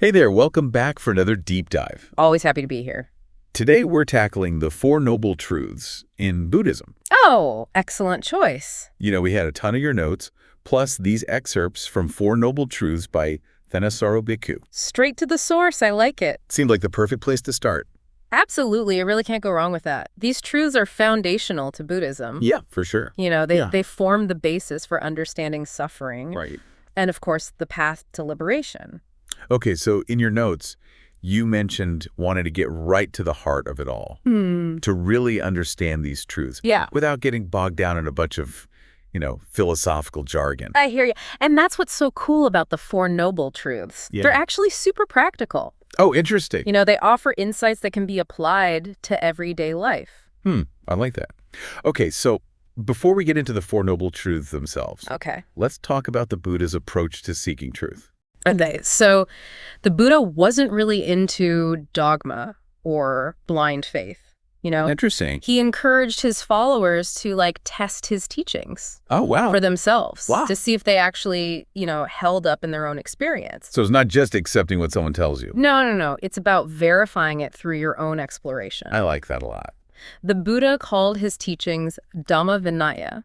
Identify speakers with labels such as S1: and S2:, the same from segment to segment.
S1: Hey there, welcome back for another deep dive.
S2: Always happy to be here.
S1: Today we're tackling the Four Noble Truths in Buddhism.
S2: Oh, excellent choice.
S1: We had a ton of your notes, plus these excerpts from Four Noble Truths by Thanissaro Bhikku.
S2: Straight to the source. I like it.
S1: Seemed like the perfect place to start.
S2: Absolutely. I really can't go wrong with that. These truths are foundational to Buddhism.
S1: Yeah, for sure.
S2: They form the basis for understanding suffering.
S1: Right.
S2: And, of course, the path to liberation.
S1: Okay, so in your notes, you mentioned wanting to get right to the heart of it all, to really understand these truths without getting bogged down in a bunch of, philosophical jargon.
S2: I hear you. And that's what's so cool about the Four Noble Truths.
S1: Yeah.
S2: They're actually super practical.
S1: Oh, interesting.
S2: They offer insights that can be applied to everyday life.
S1: I like that. Okay, so before we get into the Four Noble Truths themselves, let's talk about the Buddha's approach to seeking truth.
S2: Okay, so the Buddha wasn't really into dogma or blind faith,
S1: Interesting.
S2: He encouraged his followers to, test his teachings
S1: Oh, wow.
S2: for themselves
S1: Wow.
S2: to see if they actually, held up in their own experience.
S1: So it's not just accepting what someone tells you.
S2: No. It's about verifying it through your own exploration.
S1: I like that a lot.
S2: The Buddha called his teachings Dhamma Vinaya,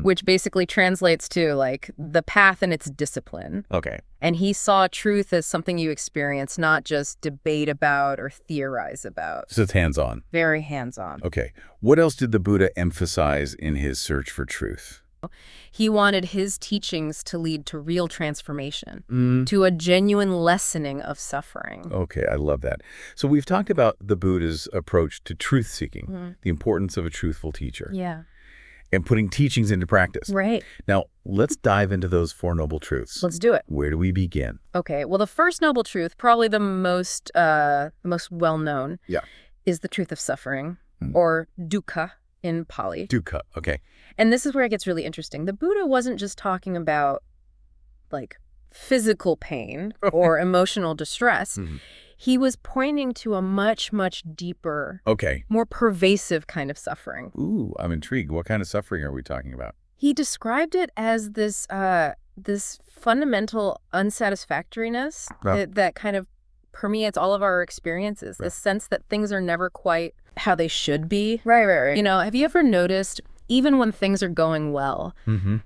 S2: which basically translates to, the path and its discipline.
S1: Okay.
S2: And he saw truth as something you experience, not just debate about or theorize about.
S1: So it's hands-on.
S2: Very hands-on.
S1: Okay. What else did the Buddha emphasize in his search for truth?
S2: He wanted his teachings to lead to real transformation, to a genuine lessening of suffering.
S1: Okay, I love that. So we've talked about the Buddha's approach to truth-seeking, the importance of a truthful teacher.
S2: Yeah.
S1: And putting teachings into practice.
S2: Right.
S1: Now, let's dive into those Four Noble Truths.
S2: Let's do it.
S1: Where do we begin?
S2: Okay. Well, the first noble truth, probably the most well-known, is the truth of suffering, or dukkha in Pali.
S1: Dukkha, okay.
S2: And this is where it gets really interesting. The Buddha wasn't just talking about, physical pain or emotional distress. He was pointing to a much, much deeper, more pervasive kind of suffering.
S1: Ooh, I'm intrigued. What kind of suffering are we talking about?
S2: He described it as this fundamental unsatisfactoriness that kind of permeates all of our experiences, this sense that things are never quite how they should be. Right. Have you ever noticed, even when things are going well,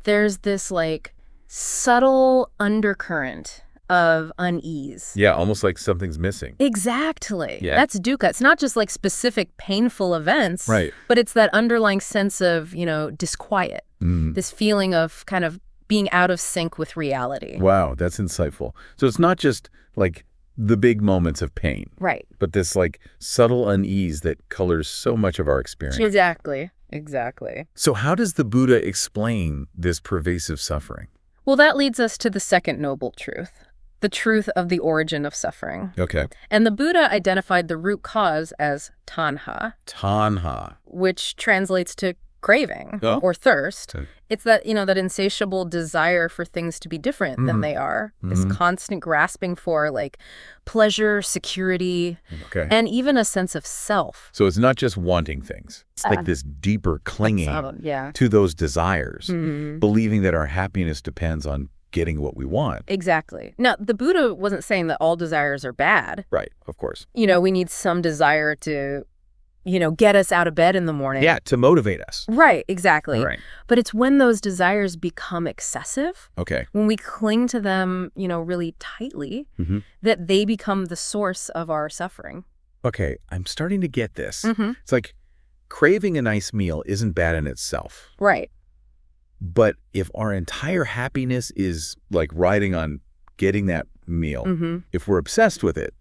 S2: there's this, subtle undercurrent of unease.
S1: Yeah, almost like something's missing.
S2: Exactly.
S1: Yeah.
S2: That's dukkha. It's not just specific painful events,
S1: right? But
S2: it's that underlying sense of, disquiet, this feeling of kind of being out of sync with reality.
S1: Wow, that's insightful. So it's not just the big moments of pain.
S2: Right.
S1: But this subtle unease that colors so much of our experience.
S2: Exactly.
S1: So how does the Buddha explain this pervasive suffering?
S2: Well, that leads us to the second noble truth. The truth of the origin of suffering.
S1: Okay.
S2: And the Buddha identified the root cause as tanha.
S1: Tanha.
S2: Which translates to craving or thirst. It's that, that insatiable desire for things to be different than they are. This constant grasping for pleasure, security, and even a sense of self.
S1: So it's not just wanting things. It's this deeper clinging to those desires, believing that our happiness depends on getting what we want.
S2: Exactly. Now, the Buddha wasn't saying that all desires are bad.
S1: Right, of course.
S2: We need some desire to, get us out of bed in the morning.
S1: Yeah, to motivate us.
S2: Right, exactly.
S1: Right.
S2: But it's when those desires become excessive,
S1: okay,
S2: when we cling to them, really tightly, that they become the source of our suffering.
S1: Okay, I'm starting to get this. It's like craving a nice meal isn't bad in itself.
S2: Right.
S1: But if our entire happiness is riding on getting that meal, if we're obsessed with it,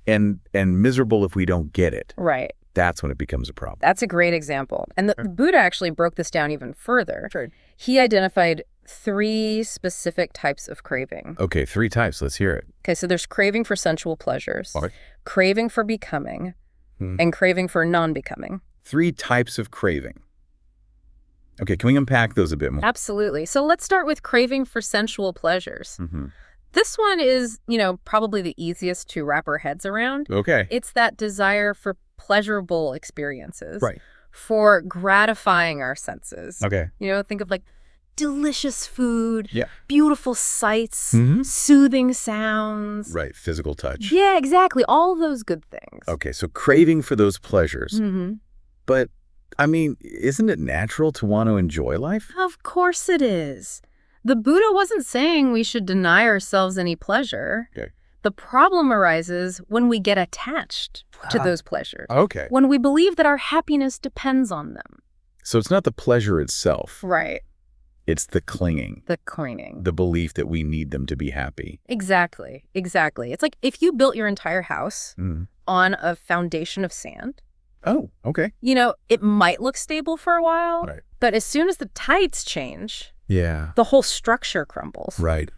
S1: and miserable if we don't get it,
S2: right,
S1: that's when it becomes a problem.
S2: That's a great example. And the Buddha actually broke this down even further. Sure. He identified 3 specific types of craving.
S1: Okay, 3 types. Let's hear it.
S2: Okay, so there's craving for sensual pleasures,
S1: right,
S2: craving for becoming, and craving for non-becoming.
S1: 3 types of craving. Okay, can we unpack those a bit more?
S2: Absolutely. So let's start with craving for sensual pleasures. This one is, probably the easiest to wrap our heads around.
S1: Okay.
S2: It's that desire for pleasurable experiences.
S1: Right.
S2: For gratifying our senses.
S1: Okay.
S2: Think of delicious food,
S1: Yeah.
S2: beautiful sights, soothing sounds.
S1: Right, physical touch.
S2: Yeah, exactly. All those good things.
S1: Okay, so craving for those pleasures. But, I mean, isn't it natural to want to enjoy life?
S2: Of course it is. The Buddha wasn't saying we should deny ourselves any pleasure.
S1: Okay.
S2: The problem arises when we get attached to those pleasures.
S1: Okay.
S2: When we believe that our happiness depends on them.
S1: So it's not the pleasure itself.
S2: Right.
S1: It's the clinging.
S2: The clinging.
S1: The belief that we need them to be happy.
S2: Exactly. Exactly. It's like if you built your entire house on a foundation of sand.
S1: Oh, okay.
S2: You know, it might look stable for a while,
S1: Right.
S2: but as soon as the tides change,
S1: Yeah.
S2: the whole structure crumbles.
S1: Right.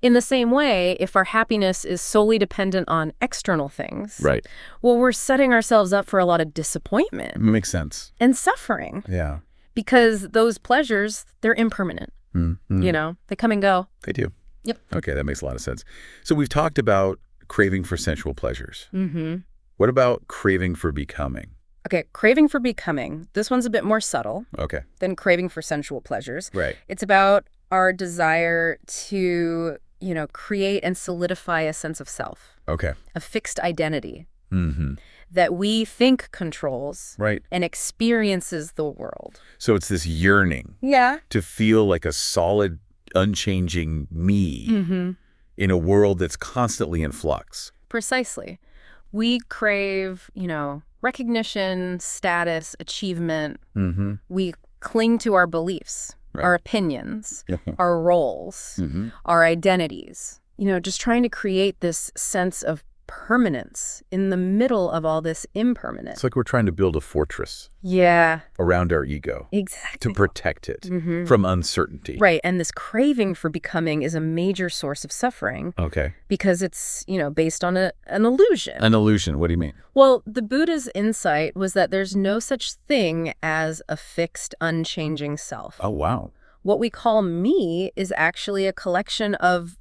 S2: In the same way, if our happiness is solely dependent on external things,
S1: Right.
S2: well, we're setting ourselves up for a lot of disappointment
S1: Makes sense.
S2: and suffering
S1: Yeah.
S2: because those pleasures, they're impermanent. You know, they come and go.
S1: They do.
S2: Yep.
S1: Okay, that makes a lot of sense. So we've talked about craving for sensual pleasures. What about craving for becoming?
S2: Okay, craving for becoming. This one's a bit more subtle
S1: Okay.
S2: than craving for sensual pleasures.
S1: Right.
S2: It's about our desire to, you know, create and solidify a sense of self,
S1: Okay.
S2: a fixed identity that we think controls
S1: Right.
S2: and experiences the world.
S1: So it's this yearning
S2: Yeah.
S1: to feel like a solid, unchanging me in a world that's constantly in flux.
S2: Precisely. We crave, you know, recognition, status, achievement. We cling to our beliefs, our opinions, our roles, our identities. You know, just trying to create this sense of permanence in the middle of all this impermanence.
S1: It's like we're trying to build a fortress around our ego
S2: Exactly.
S1: to protect it from uncertainty.
S2: Right. And this craving for becoming is a major source of suffering.
S1: Okay.
S2: Because it's, you know, based on an illusion.
S1: An illusion. What do you mean?
S2: Well, the Buddha's insight was that there's no such thing as a fixed, unchanging self.
S1: Oh, wow.
S2: What we call me is actually a collection of,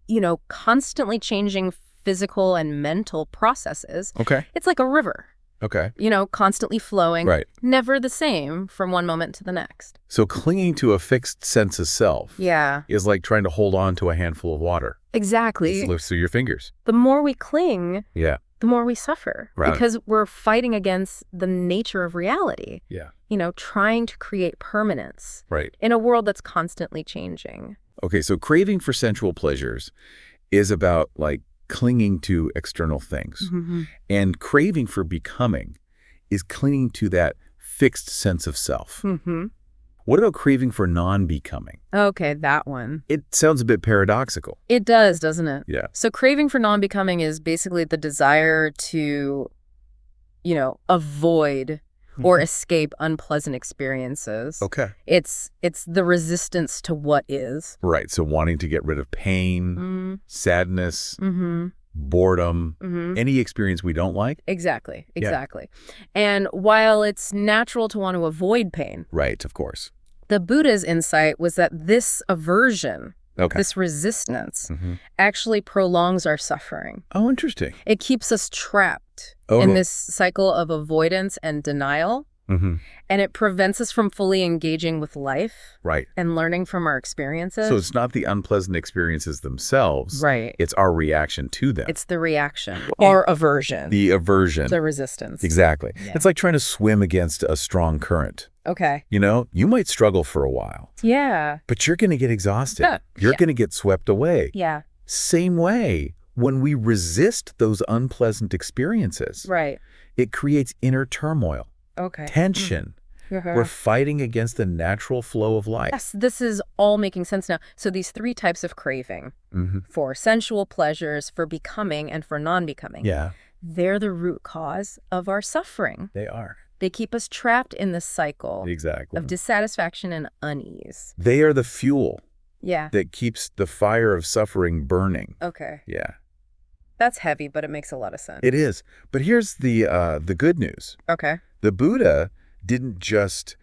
S2: you know, constantly changing physical and mental processes.
S1: Okay.
S2: It's like a river.
S1: Okay.
S2: You know, constantly flowing.
S1: Right.
S2: Never the same from one moment to the next.
S1: So clinging to a fixed sense of self
S2: Yeah.
S1: is like trying to hold on to a handful of water.
S2: Exactly.
S1: It slips through your fingers.
S2: The more we cling,
S1: Yeah.
S2: the more we suffer.
S1: Right.
S2: Because we're fighting against the nature of reality.
S1: Yeah.
S2: You know, trying to create permanence.
S1: Right.
S2: In a world that's constantly changing.
S1: Okay, so craving for sensual pleasures is about like clinging to external things. And craving for becoming is clinging to that fixed sense of self. What about craving for non-becoming?
S2: Okay, that one.
S1: It sounds a bit paradoxical.
S2: It does, doesn't it?
S1: Yeah.
S2: So craving for non-becoming is basically the desire to, you know, avoid or escape unpleasant experiences.
S1: Okay.
S2: It's the resistance to what is.
S1: Right, so wanting to get rid of pain, sadness, boredom, any experience we don't like.
S2: Exactly. And while it's natural to want to avoid pain.
S1: Right, of course.
S2: The Buddha's insight was that this aversion, this resistance, actually prolongs our suffering.
S1: Oh, interesting.
S2: It keeps us trapped in this cycle of avoidance and denial. And it prevents us from fully engaging with life and learning from our experiences.
S1: So it's not the unpleasant experiences themselves.
S2: Right.
S1: It's our reaction to them.
S2: It's the reaction or aversion.
S1: The aversion.
S2: The resistance.
S1: Exactly.
S2: Yeah.
S1: It's like trying to swim against a strong current.
S2: Okay.
S1: You know, you might struggle for a while.
S2: Yeah.
S1: But you're going to get exhausted. You're going to get swept away.
S2: Yeah.
S1: Same way, when we resist those unpleasant experiences, it creates inner turmoil. Tension. We're fighting against the natural flow of life.
S2: Yes, this is all making sense now. So these three types of craving for sensual pleasures, for becoming, and for non-becoming.
S1: Yeah.
S2: They're the root cause of our suffering.
S1: They are.
S2: They keep us trapped in this cycle of dissatisfaction and unease.
S1: They are the fuel
S2: Yeah.
S1: that keeps the fire of suffering burning.
S2: Okay.
S1: Yeah.
S2: That's heavy, but it makes a lot of sense.
S1: It is. But here's the good news.
S2: Okay.
S1: The Buddha didn't just,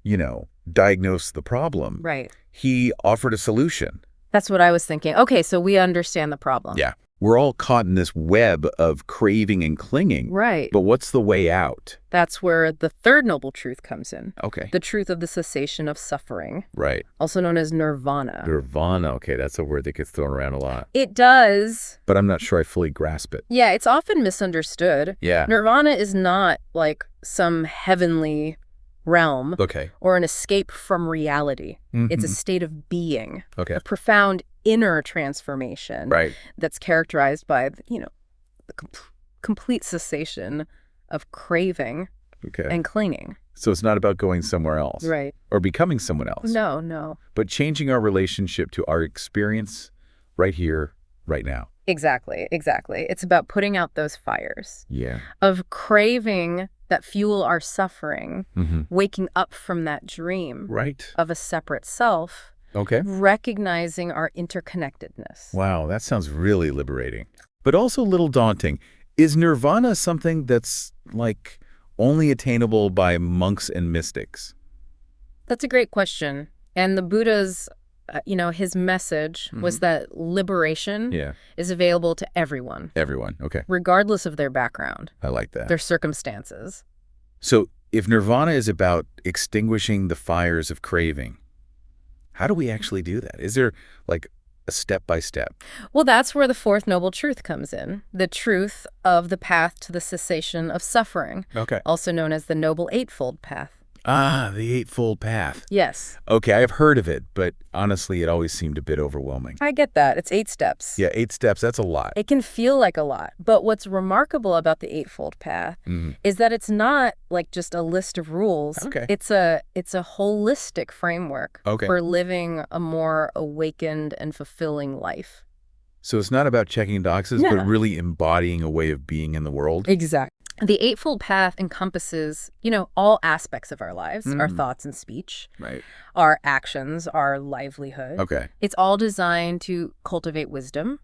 S1: you know, diagnose the problem.
S2: Right.
S1: He offered a solution.
S2: That's what I was thinking. Okay, so we understand the problem.
S1: Yeah. we're all caught in this web of craving and clinging.
S2: Right.
S1: But what's the way out?
S2: That's where the third noble truth comes in.
S1: Okay.
S2: The truth of the cessation of suffering.
S1: Right.
S2: Also known as nirvana.
S1: Nirvana. Okay, that's a word that gets thrown around a lot.
S2: It does.
S1: But I'm not sure I fully grasp it.
S2: Yeah, it's often misunderstood.
S1: Yeah.
S2: Nirvana is not like some heavenly realm.
S1: Okay.
S2: Or an escape from reality. It's a state of being.
S1: Okay.
S2: A profound inner transformation.
S1: Right.
S2: That's characterized by, the complete cessation of craving and clinging.
S1: So it's not about going somewhere else.
S2: Right.
S1: Or becoming someone else.
S2: No.
S1: But changing our relationship to our experience right here, right now.
S2: Exactly. It's about putting out those fires.
S1: Yeah.
S2: Of craving that fuel our suffering, waking up from that dream.
S1: Right.
S2: Of a separate self.
S1: Okay.
S2: Recognizing our interconnectedness.
S1: Wow, that sounds really liberating. But also a little daunting. Is nirvana something that's, like, only attainable by monks and mystics?
S2: That's a great question. And the Buddha's, his message was that liberation is available to everyone.
S1: Everyone, okay.
S2: Regardless of their background.
S1: I like that.
S2: Their circumstances.
S1: So if nirvana is about extinguishing the fires of craving, how do we actually do that? Is there, like, a step-by-step?
S2: Well, that's where the fourth noble truth comes in. The truth of the path to the cessation of suffering.
S1: Okay.
S2: Also known as the Noble Eightfold Path.
S1: Ah, the Eightfold Path.
S2: Yes.
S1: Okay, I've heard of it, but honestly, it always seemed a bit overwhelming.
S2: I get that. It's 8 steps.
S1: Yeah, 8 steps, that's a lot.
S2: It can feel like a lot. But what's remarkable about the Eightfold Path is that it's not like just a list of rules.
S1: Okay.
S2: It's a holistic framework for living a more awakened and fulfilling life.
S1: So it's not about checking boxes, but really embodying a way of being in the world?
S2: Exactly. The Eightfold Path encompasses, all aspects of our lives, our thoughts and speech, our actions, our livelihood.
S1: Okay.
S2: It's all designed to cultivate wisdom,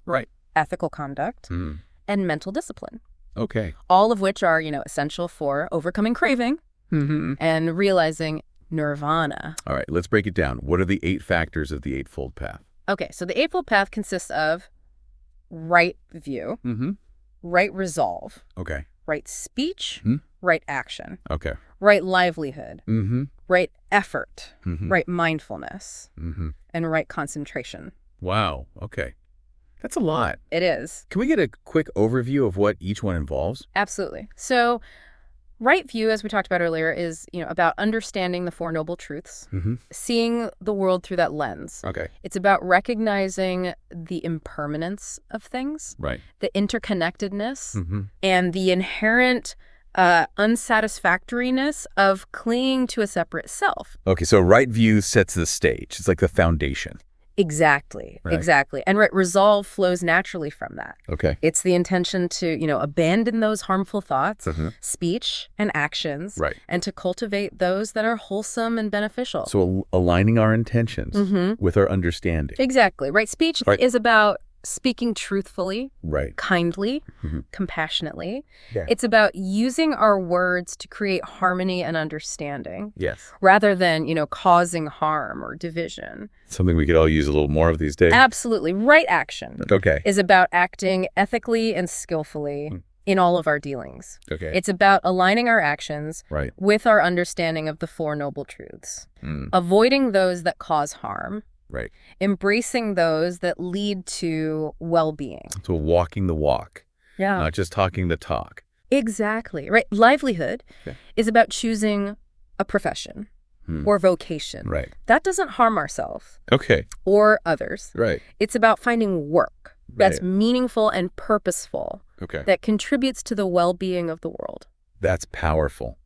S2: ethical conduct, and mental discipline.
S1: Okay.
S2: All of which are, essential for overcoming craving and realizing nirvana.
S1: All right, let's break it down. What are the 8 factors of the Eightfold Path?
S2: Okay, so the Eightfold Path consists of right view, right resolve.
S1: Okay.
S2: Right speech, right action.
S1: Okay.
S2: Right livelihood, right effort, right mindfulness, and right concentration.
S1: Wow. Okay. That's a lot.
S2: It is.
S1: Can we get a quick overview of what each one involves?
S2: Absolutely. So right view, as we talked about earlier, is about understanding the Four Noble Truths, seeing the world through that lens.
S1: Okay.
S2: It's about recognizing the impermanence of things, the interconnectedness, and the inherent unsatisfactoriness of clinging to a separate self.
S1: Okay, so right view sets the stage. It's like the foundation.
S2: Exactly. And resolve flows naturally from that.
S1: Okay.
S2: It's the intention to, abandon those harmful thoughts, speech, and actions, and to cultivate those that are wholesome and beneficial.
S1: So aligning our intentions with our understanding.
S2: Exactly. Right. Speech is about speaking truthfully, kindly, compassionately.
S1: Yeah.
S2: It's about using our words to create harmony and understanding.
S1: Yes.
S2: Rather than, causing harm or division.
S1: Something we could all use a little more of these days.
S2: Absolutely. Right action is about acting ethically and skillfully in all of our dealings.
S1: Okay.
S2: It's about aligning our actions with our understanding of the Four Noble Truths, avoiding those that cause harm, embracing those that lead to well-being.
S1: So walking the walk, not just talking the talk.
S2: Exactly. Right. Livelihood is about choosing a profession or vocation. That doesn't harm ourselves or others. It's about finding work that's meaningful and purposeful, that contributes to the well-being of the world.
S1: That's powerful.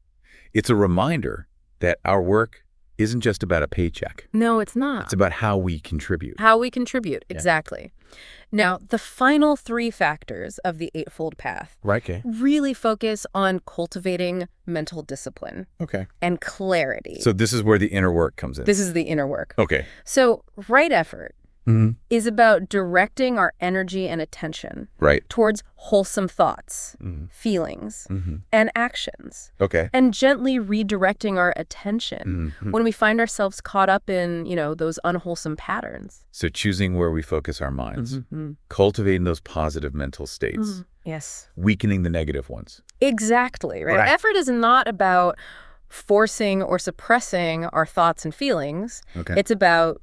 S1: It's a reminder that our work isn't just about a paycheck.
S2: No, it's not.
S1: It's about how we contribute.
S2: How we contribute, exactly. Now, the final 3 factors of the Eightfold Path really focus on cultivating mental discipline and clarity.
S1: So this is where the inner work comes in.
S2: This is the inner work.
S1: Okay.
S2: So right effort is about directing our energy and attention towards wholesome thoughts, feelings, and actions.
S1: Okay.
S2: And gently redirecting our attention when we find ourselves caught up in, those unwholesome patterns.
S1: So choosing where we focus our minds, cultivating those positive mental states.
S2: Yes.
S1: Weakening the negative ones.
S2: Exactly, right? Effort is not about forcing or suppressing our thoughts and feelings. It's about,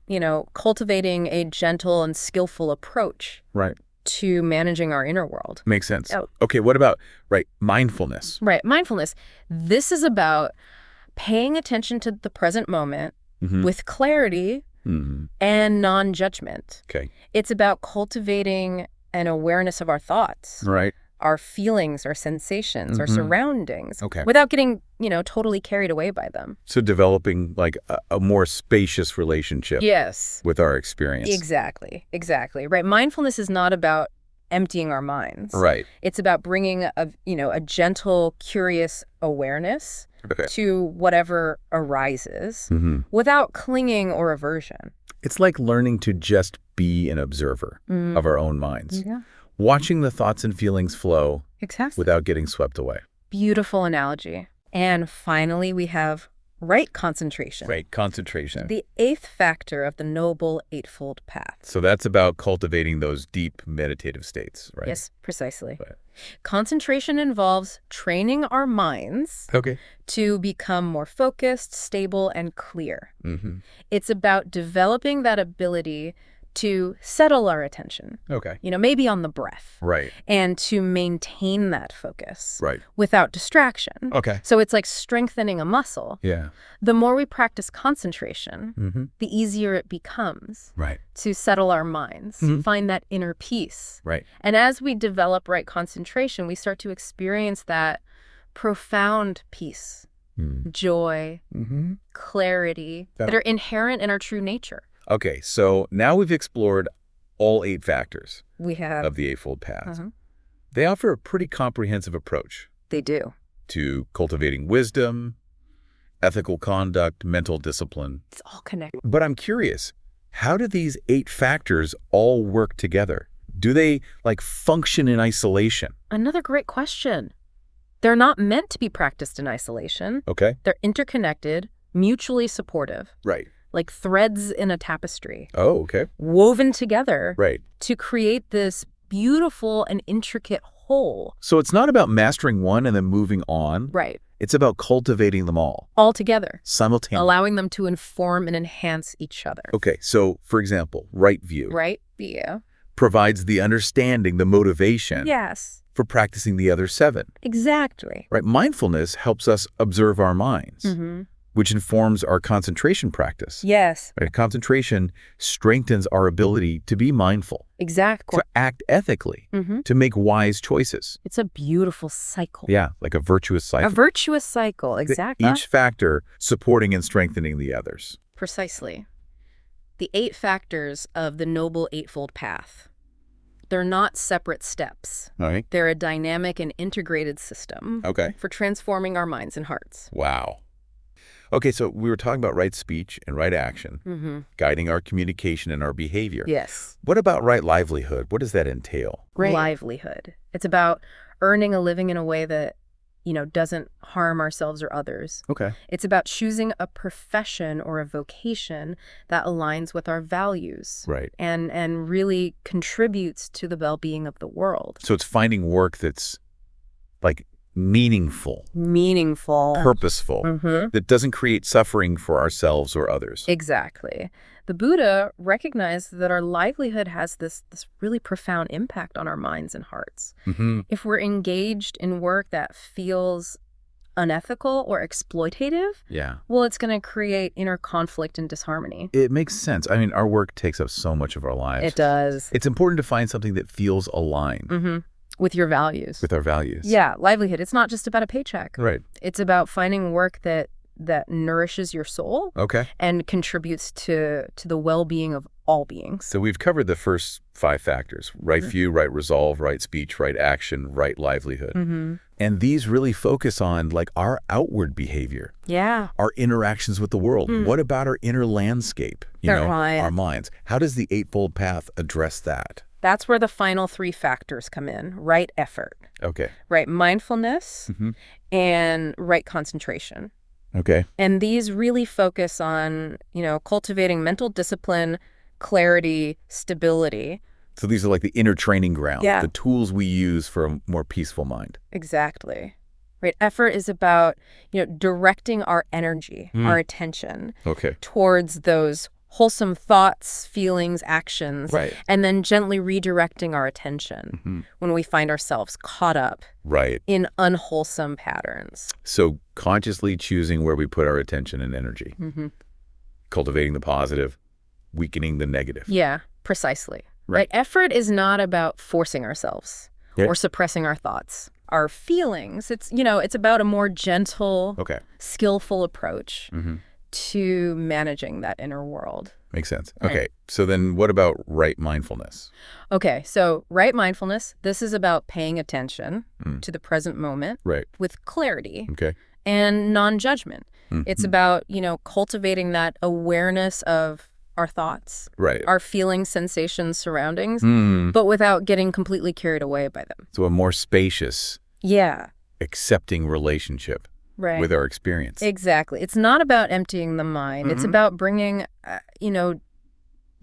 S2: cultivating a gentle and skillful approach to managing our inner world.
S1: Makes sense. Okay, what about, mindfulness?
S2: Right, mindfulness. This is about paying attention to the present moment with clarity and non-judgment.
S1: Okay.
S2: It's about cultivating an awareness of our thoughts. Our feelings, our sensations, our surroundings, without getting, totally carried away by them.
S1: So developing a more spacious relationship with our experience.
S2: Exactly. Right. Mindfulness is not about emptying our minds. It's about bringing a gentle, curious awareness to whatever arises without clinging or aversion.
S1: It's like learning to just be an observer of our own minds. Watching the thoughts and feelings flow without getting swept away.
S2: Beautiful analogy. And finally, we have right concentration.
S1: Right, concentration.
S2: The 8th factor of the Noble Eightfold Path.
S1: So that's about cultivating those deep meditative states, right?
S2: Yes, precisely. Concentration involves training our minds to become more focused, stable, and clear. It's about developing that ability to settle our attention. Maybe on the breath. And to maintain that focus. Without distraction. So it's like strengthening a muscle. The more we practice concentration, the easier it becomes to settle our minds, find that inner peace. And as we develop right concentration, we start to experience that profound peace, joy, clarity that are inherent in our true nature.
S1: Okay, so now we've explored all 8 factors
S2: we have
S1: of the Eightfold Path. They offer a pretty comprehensive approach.
S2: They do.
S1: To cultivating wisdom, ethical conduct, mental discipline.
S2: It's all connected.
S1: But I'm curious, how do these 8 factors all work together? Do they, function in isolation?
S2: Another great question. They're not meant to be practiced in isolation. They're interconnected, mutually supportive. Like threads in a tapestry. Woven together to create this beautiful and intricate whole.
S1: So it's not about mastering one and then moving on. It's about cultivating them all.
S2: All together.
S1: Simultaneously.
S2: Allowing them to inform and enhance each other.
S1: Okay, so for example, right view.
S2: Right view.
S1: Provides the understanding, the motivation. For practicing the other 7.
S2: Exactly.
S1: Mindfulness helps us observe our minds. Which informs our concentration practice. Concentration strengthens our ability to be mindful.
S2: Exactly.
S1: To act ethically. To make wise choices.
S2: It's a beautiful cycle.
S1: Like a virtuous cycle.
S2: A virtuous cycle, exactly.
S1: Each factor supporting and strengthening the others.
S2: Precisely. The 8 factors of the Noble Eightfold Path. They're not separate steps. They're a dynamic and integrated system for transforming our minds and hearts.
S1: Wow. Okay, so we were talking about right speech and right action, guiding our communication and our behavior. What about right livelihood? What does that entail?
S2: Livelihood. It's about earning a living in a way that, doesn't harm ourselves or others. It's about choosing a profession or a vocation that aligns with our values. And really contributes to the well-being of the world.
S1: So it's finding work that's meaningful, purposeful, that doesn't create suffering for ourselves or others.
S2: Exactly. The Buddha recognized that our livelihood has this really profound impact on our minds and hearts. If we're engaged in work that feels unethical or exploitative, well, it's going to create inner conflict and disharmony.
S1: It makes sense. I mean, our work takes up so much of our lives.
S2: It does.
S1: It's important to find something that feels aligned.
S2: With your values.
S1: With our values.
S2: Livelihood. It's not just about a paycheck. It's about finding work that nourishes your soul. And contributes to the well-being of all beings.
S1: So we've covered the first 5 factors: right view, right resolve, right speech, right action, right livelihood. And these really focus on like our outward behavior.
S2: Yeah.
S1: Our interactions with the world. What about our inner landscape? Our minds. How does the Eightfold Path address that?
S2: That's where the final 3 factors come in. Right effort.
S1: Okay.
S2: Right mindfulness and right concentration.
S1: Okay.
S2: And these really focus on, cultivating mental discipline, clarity, stability.
S1: So these are like the inner training ground,
S2: Yeah.
S1: the tools we use for a more peaceful mind.
S2: Exactly. Right. Effort is about, directing our energy, our attention towards those wholesome thoughts, feelings, actions, and then gently redirecting our attention when we find ourselves caught up in unwholesome patterns.
S1: So consciously choosing where we put our attention and energy, cultivating the positive, weakening the negative.
S2: Yeah, precisely. Right. Effort is not about forcing ourselves or suppressing our thoughts, our feelings. It's about a more gentle, skillful approach to managing that inner world.
S1: Makes sense. Right. Okay. So then what about right mindfulness?
S2: Okay. So right mindfulness, this is about paying attention to the present moment with clarity and non-judgment. It's about, cultivating that awareness of our thoughts, our feelings, sensations, surroundings, but without getting completely carried away by them.
S1: So a more spacious, accepting relationship with our experience.
S2: Exactly. It's not about emptying the mind. It's about bringing,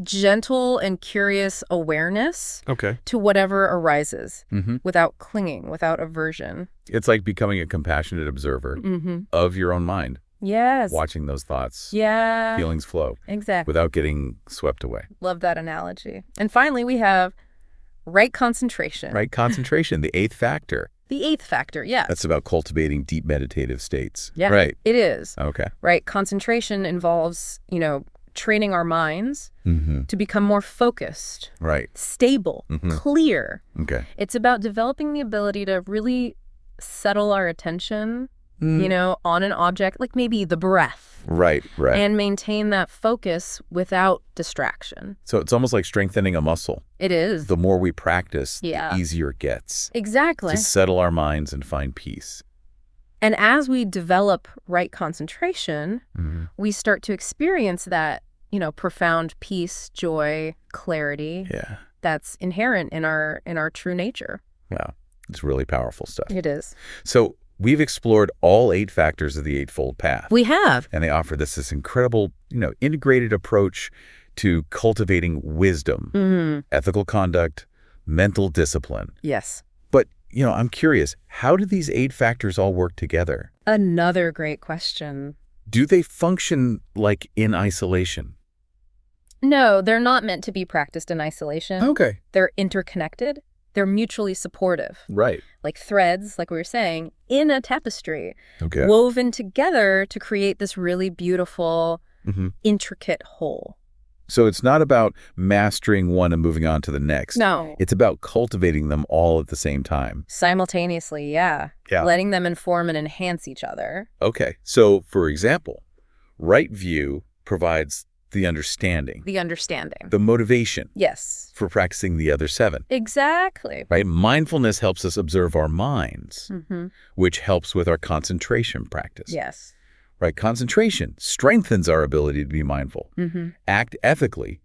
S2: gentle and curious awareness to whatever arises without clinging, without aversion.
S1: It's like becoming a compassionate observer of your own mind.
S2: Yes.
S1: Watching those thoughts, feelings flow.
S2: Exactly.
S1: Without getting swept away.
S2: Love that analogy. And finally, we have right concentration.
S1: Right concentration, the 8th factor.
S2: The 8th factor, yes.
S1: That's about cultivating deep meditative states.
S2: Yeah,
S1: right.
S2: It is.
S1: Okay.
S2: Right. Concentration involves, training our minds to become more focused, stable, clear. Okay. It's about developing the ability to really settle our attention, on an object, like maybe the breath.
S1: Right.
S2: And maintain that focus without distraction.
S1: So it's almost like strengthening a muscle.
S2: It is.
S1: The more we practice, the easier it gets.
S2: Exactly.
S1: To settle our minds and find peace.
S2: And as we develop right concentration, we start to experience that, profound peace, joy, clarity that's inherent in our true nature.
S1: Wow. It's really powerful stuff.
S2: It is.
S1: So we've explored all 8 factors of the Eightfold Path.
S2: We have.
S1: And they offer this incredible, integrated approach to cultivating wisdom, ethical conduct, mental discipline.
S2: Yes.
S1: But, I'm curious, how do these 8 factors all work together?
S2: Another great question.
S1: Do they function like in isolation?
S2: No, they're not meant to be practiced in isolation.
S1: Okay.
S2: They're interconnected. They're mutually supportive.
S1: Right.
S2: Like threads, like we were saying, in a tapestry. Okay. Woven together to create this really beautiful, intricate whole.
S1: So it's not about mastering one and moving on to the next.
S2: No.
S1: It's about cultivating them all at the same time.
S2: Simultaneously, yeah. Letting them inform and enhance each other.
S1: Okay. So, for example, right view provides the understanding. The motivation.
S2: Yes.
S1: For practicing the other 7.
S2: Exactly.
S1: Right? Mindfulness helps us observe our minds, which helps with our concentration practice.
S2: Yes.
S1: Right? Concentration strengthens our ability to be mindful, act ethically,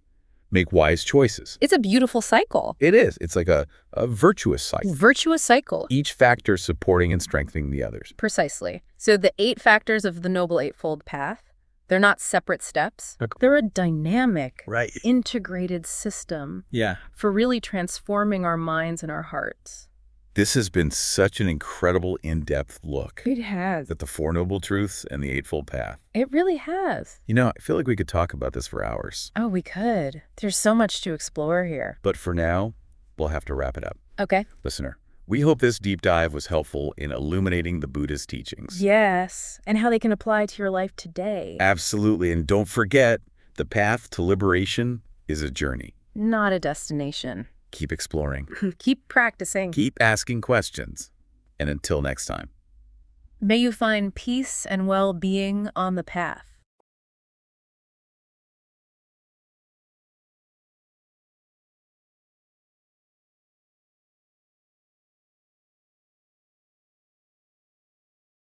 S1: make wise choices.
S2: It's a beautiful cycle.
S1: It is. It's like a virtuous cycle.
S2: Virtuous cycle.
S1: Each factor supporting and strengthening the others.
S2: Precisely. So the 8 factors of the Noble Eightfold Path, they're not separate steps. Okay. They're a dynamic, integrated system for really transforming our minds and our hearts.
S1: This has been such an incredible in-depth look.
S2: It has.
S1: At the 4 Noble Truths and the Eightfold Path.
S2: It really has.
S1: I feel like we could talk about this for hours.
S2: Oh, we could. There's so much to explore here.
S1: But for now, we'll have to wrap it up.
S2: Okay.
S1: Listener, we hope this deep dive was helpful in illuminating the Buddha's teachings.
S2: Yes, and how they can apply to your life today.
S1: Absolutely, and don't forget, the path to liberation is a journey.
S2: Not a destination.
S1: Keep exploring.
S2: Keep practicing.
S1: Keep asking questions. And until next time.
S2: May you find peace and well-being on the path.